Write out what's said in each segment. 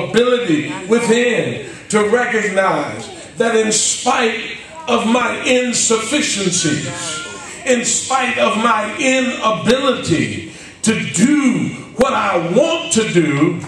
ability within to recognize that in spite of my insufficiencies, in spite of my inability to do what I want to do,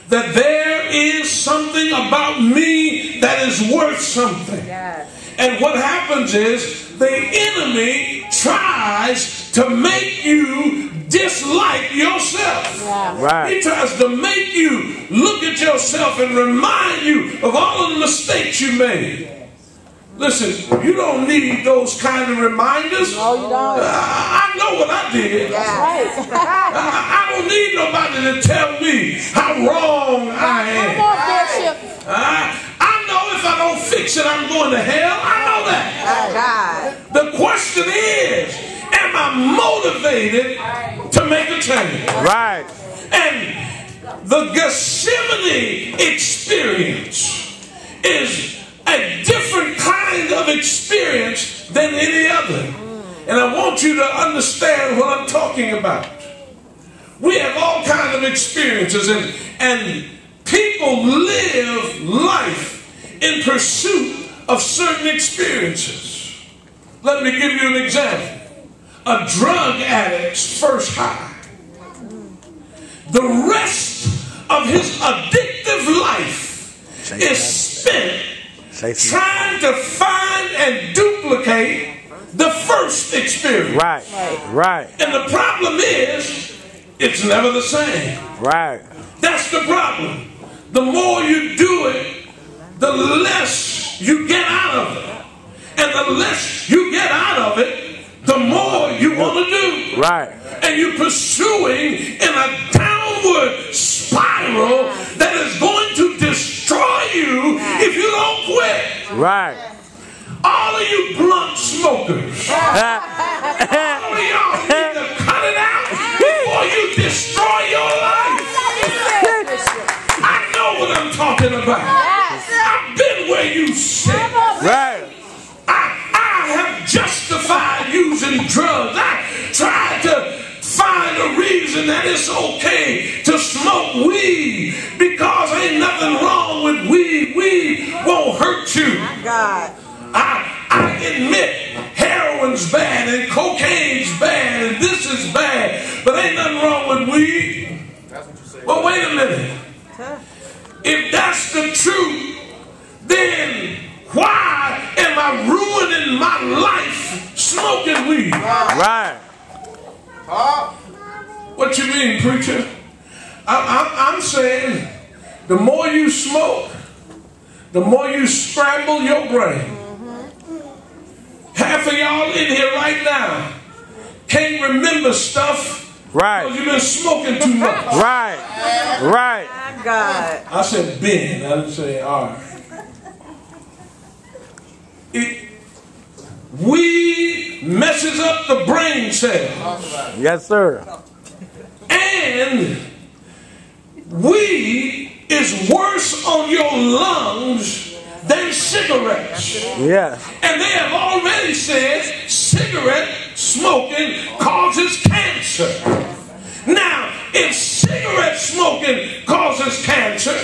that there is something about me that is worth something. Yes. And what happens is the enemy tries to make you dislike yourself. Yeah. Right. He tries to make you look at yourself and remind you of all of the mistakes you made. Listen, you don't need those kind of reminders. No, you don't. I know what I did. That's right. I don't need nobody to tell me how wrong I am. Come on, Bishop. I know if I don't fix it, I'm going to hell. I know that. The question is, am I motivated to make a change? Right. And the Gethsemane experience is a different kind of experience than any other. And I want you to understand what I'm talking about. We have all kinds of experiences, and people live life in pursuit of certain experiences. Let me give you an example. A drug addict's first high. The rest of his addictive life is spent trying to find and duplicate the first experience. Right, right. And the problem is, it's never the same. Right. That's the problem. The more you do it, the less you get out of it. And the less you get out of it, the more you want to do. Right. And you're pursuing in a downward spiral that is going to destroy you if you don't quit. Right. All of you blunt smokers, all of y'all need to cut it out before you destroy your life. I know what I'm talking about. I've been where you sit. Right. I have justified using drugs. I tried to find a reason that it's okay to smoke weed because ain't nothing wrong with weed. Weed won't hurt you. God. I admit heroin's bad and cocaine's bad and this is bad, but ain't nothing wrong with weed. Well, wait a minute. If that's the truth, then why am I ruining my life smoking weed? Right. What you mean, preacher? I'm saying the more you smoke, the more you scramble your brain. Half of y'all in here right now can't remember stuff because you've been smoking too much. Right. Right. God. I said been. I didn't say all right. Weed messes up the brain cells. Yes, sir. And weed is worse on your lungs than cigarettes. Yes. And they have already said cigarette smoking causes cancer. Now, if cigarette smoking causes cancer,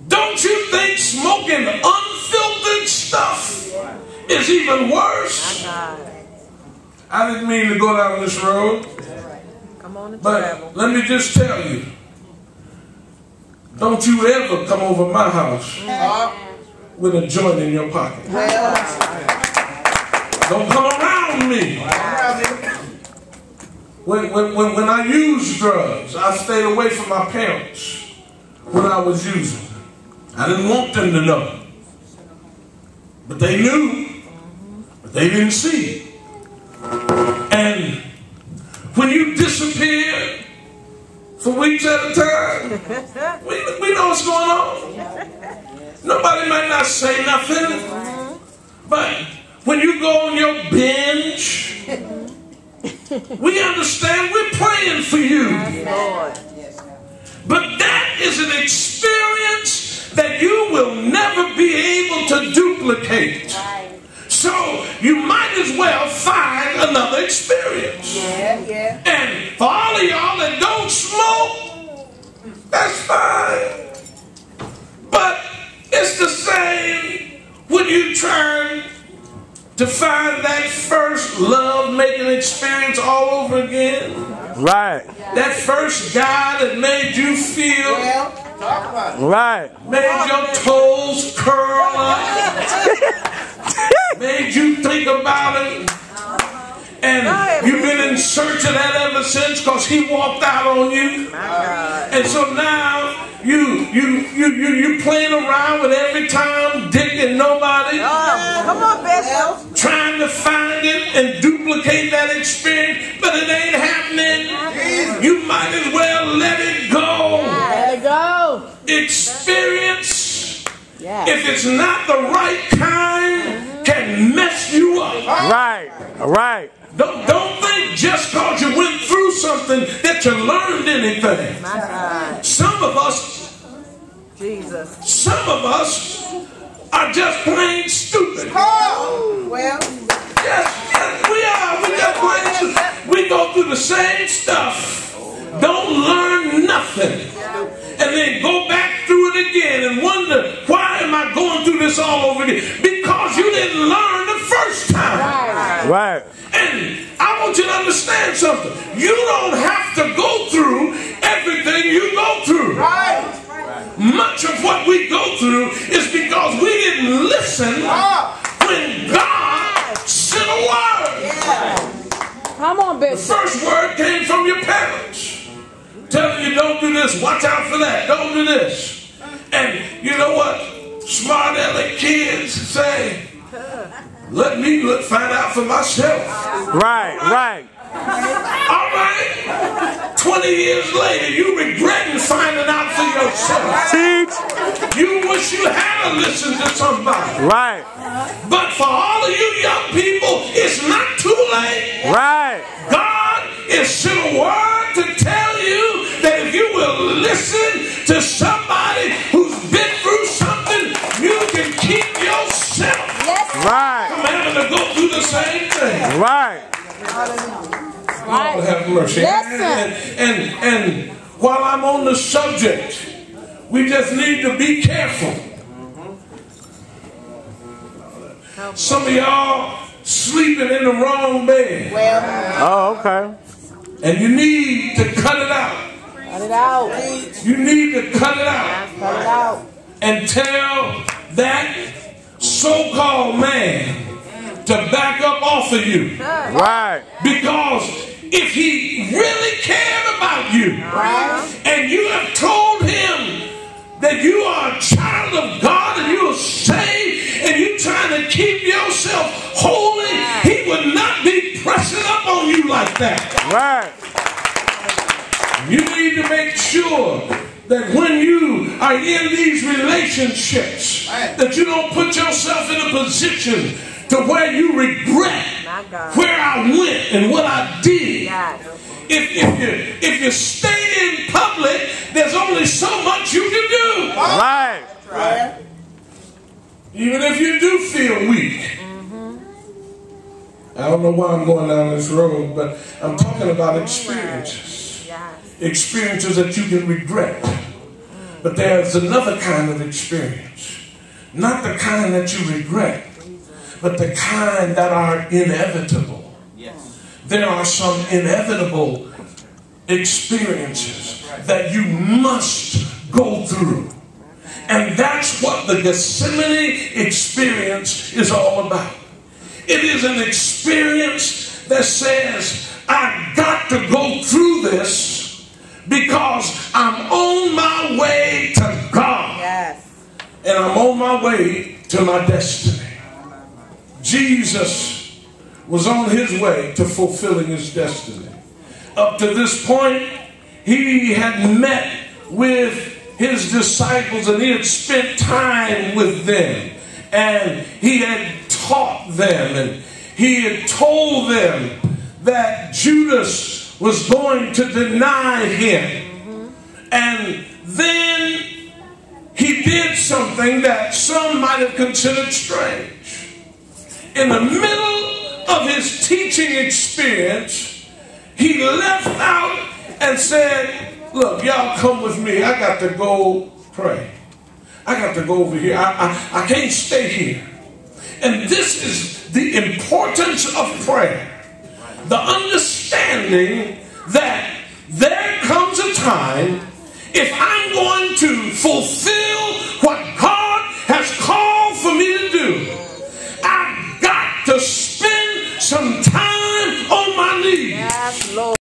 don't you think smoking unfiltered stuff is even worse? I didn't mean to go down this road. But let me just tell you, don't you ever come over my house with a joint in your pocket. Don't come around me. When I used drugs, I stayed away from my parents when I was using. I didn't want them to know. But they knew. But they didn't see. And when you disappear for weeks at a time, we know what's going on. Nobody might not say nothing. But when you go on your binge, we understand we're praying for you. But that is an experience that you will never be able to duplicate. So you might as well find another experience. And for all of y'all that don't smoke, that's fine. to find that first love-making experience all over again. Right. That first guy that made you feel, Right. made your toes curl up, made you think about it. And you've been in search of that ever since because he walked out on you. And so now you playing around with every time Dick and nobody. Come on, Bishop. Trying to find it and duplicate that experience, but it ain't happening. You might as well let it go. Let it go. Experience, if it's not the right kind, can mess you up. Right. Right. Don't think just because you went through something that you learned anything. My God. Some of us are just plain stupid. Well. Yes, we are. We just plain stupid. We go through the same stuff, don't learn nothing, and then go back through it again and wonder, why am I going through this all over again? Because you didn't learn the first time. Right. And I want you to understand something. You don't have to go through everything you go through. Right. Much of what we go through is because we didn't listen when God sent a word. Come on, Bishop. The first word came from your parents, telling you don't do this, watch out for that, don't do this. And you know what? Smart aleck kids say, let me find out for myself. Right. All right. 20 years later, you regretting finding out for yourself. Teach. You wish you had listened to somebody. Right. But for all of you young people, it's not too late. Right. God is sent a word to tell you that if you will listen to somebody who's been through something, you can keep yourself Right. from having to go through the same thing. Right. Lord have mercy. And while I'm on the subject, we just need to be careful. Some of y'all sleeping in the wrong bed. Oh, okay. And you need to cut it out. Cut it out. You need to cut it out. Cut it out. And tell that so-called man to back up off of you. Right. Because if he really cared about you, and you have told him that you are a child of God and you are saved and you're trying to keep yourself holy, he would not be pressing up on you like that. Right. You need to make sure that when you are in these relationships, that you don't put yourself in a position to where you regret where I went and what I did. If you stay in public, there's only so much you can do. Right. Even if you do feel weak. I don't know why I'm going down this road, but I'm talking about experiences. Experiences that you can regret. But there's another kind of experience. Not the kind that you regret, but the kind that are inevitable. There are some inevitable experiences that you must go through. And that's what the Gethsemane experience is all about. It is an experience that says, I got to go through this because I'm on my way to God. And I'm on my way to my destiny. Jesus was on his way to fulfilling his destiny. Up to this point, he had met with his disciples and he had spent time with them. And he had taught them and he had told them that Judas was going to deny him. And then he did something that some might have considered strange. In the middle of his teaching experience, he left out and said, look, y'all come with me. I got to go pray. I got to go over here. I can't stay here. And this is the importance of prayer. The understanding that there comes a time, if I'm going to fulfill